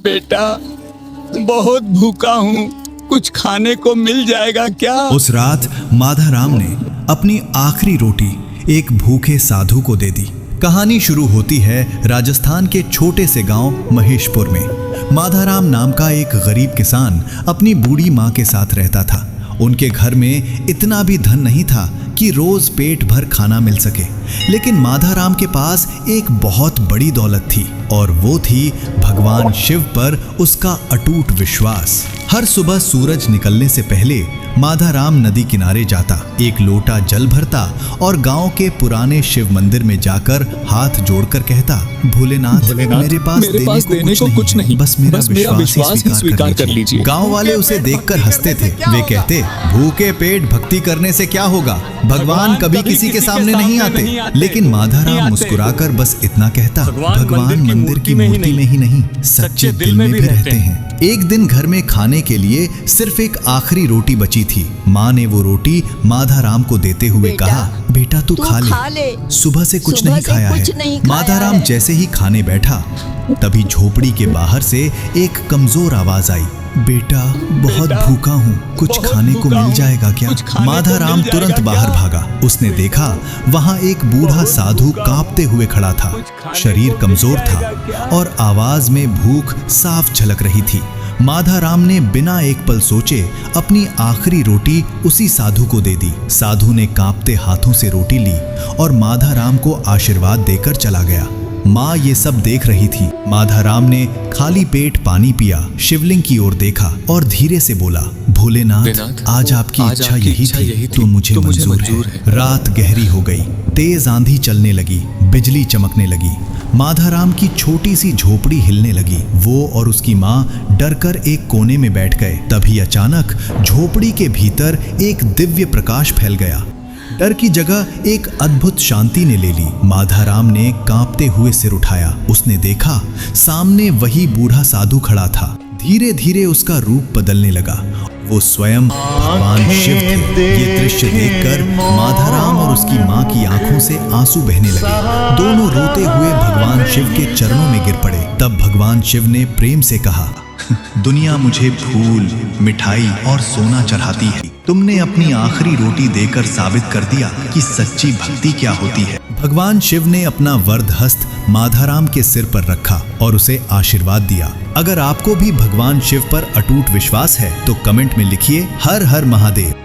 बेटा, बहुत भूखा हूँ, कुछ खाने को मिल जाएगा क्या? उस रात माधाराम ने अपनी आखिरी रोटी एक भूखे साधु को दे दी। कहानी शुरू होती है राजस्थान के छोटे से गांव महेशपुर में। माधाराम नाम का एक गरीब किसान अपनी बूढ़ी माँ के साथ रहता था। उनके घर में इतना भी धन नहीं था कि रोज पेट भर खाना मिल सके, लेकिन माधाराम के पास एक बहुत बड़ी दौलत थी और वो थी भगवान शिव पर उसका अटूट विश्वास। हर सुबह सूरज निकलने से पहले माधाराम नदी किनारे जाता, एक लोटा जल भरता और गांव के पुराने शिव मंदिर में जाकर हाथ जोड़कर कहता, भोलेनाथ मेरे पास देने को कुछ नहीं, बस मेरा विश्वास ही स्वीकार कर लीजिए। गांव वाले उसे देखकर हंसते थे। वे कहते, भूखे पेट भक्ति करने से क्या होगा, भगवान कभी किसी के सामने नहीं आते। लेकिन माधाराम मुस्कुराकर बस इतना कहता, भगवान मंदिर की मूर्ति में ही नहीं, सच्चे दिल में भी रहते हैं। एक दिन घर में खाने के लिए सिर्फ एक आखिरी रोटी बची थी। माँ ने वो रोटी माधाराम को देते हुए कहा, बेटा तू खा ले, सुबह से कुछ नहीं खाया है। माधाराम जैसे ही खाने बैठा, तभी झोपड़ी के बाहर से एक कमजोर आवाज आई, बेटा बहुत भूखा हूँ, कुछ खाने को मिल जाएगा क्या? माधाराम तुरंत बाहर भागा। उसने देखा वहाँ एक बूढ़ा साधु कांपते हुए खड़ा था। शरीर कमजोर था और आवाज में भूख साफ झलक रही थी। माधाराम ने बिना एक पल सोचे अपनी आखिरी रोटी उसी साधु को दे दी। साधु ने कांपते हाथों से रोटी ली और माधाराम को आशीर्वाद देकर चला गया। माँ ये सब देख रही थी। माधाराम ने खाली पेट पानी पिया, शिवलिंग की ओर देखा और धीरे से बोला, भोलेनाथ आज आपकी इच्छा यही थी तो मुझे मंजूर है। रात गहरी हो गई, तेज आंधी चलने लगी, बिजली चमकने लगी। माधाराम की छोटी सी झोपड़ी हिलने लगी। वो और उसकी माँ डरकर एक कोने में बैठ गए। तभी अचानक झोपड़ी के भीतर एक दिव्य प्रकाश फैल गया। डर की जगह एक अद्भुत शांति ने ले ली। माधाराम ने कांपते हुए सिर उठाया। उसने देखा सामने वही बूढ़ा साधु खड़ा था। धीरे धीरे उसका रूप बदलने लगा। वो स्वयं भगवान शिव थे। ये दृश्य देखकर माधाराम और उसकी माँ की आंखों से आंसू बहने लगे। दोनों रोते हुए भगवान शिव के चरणों में गिर पड़े। तब भगवान शिव ने प्रेम से कहा, दुनिया मुझे फूल, मिठाई और सोना चढ़ाती है। तुमने अपनी आखिरी रोटी देकर साबित कर दिया कि सच्ची भक्ति क्या होती है। भगवान शिव ने अपना वरद हस्त माधाराम के सिर पर रखा और उसे आशीर्वाद दिया। अगर आपको भी भगवान शिव पर अटूट विश्वास है तो कमेंट में लिखिए, हर हर महादेव।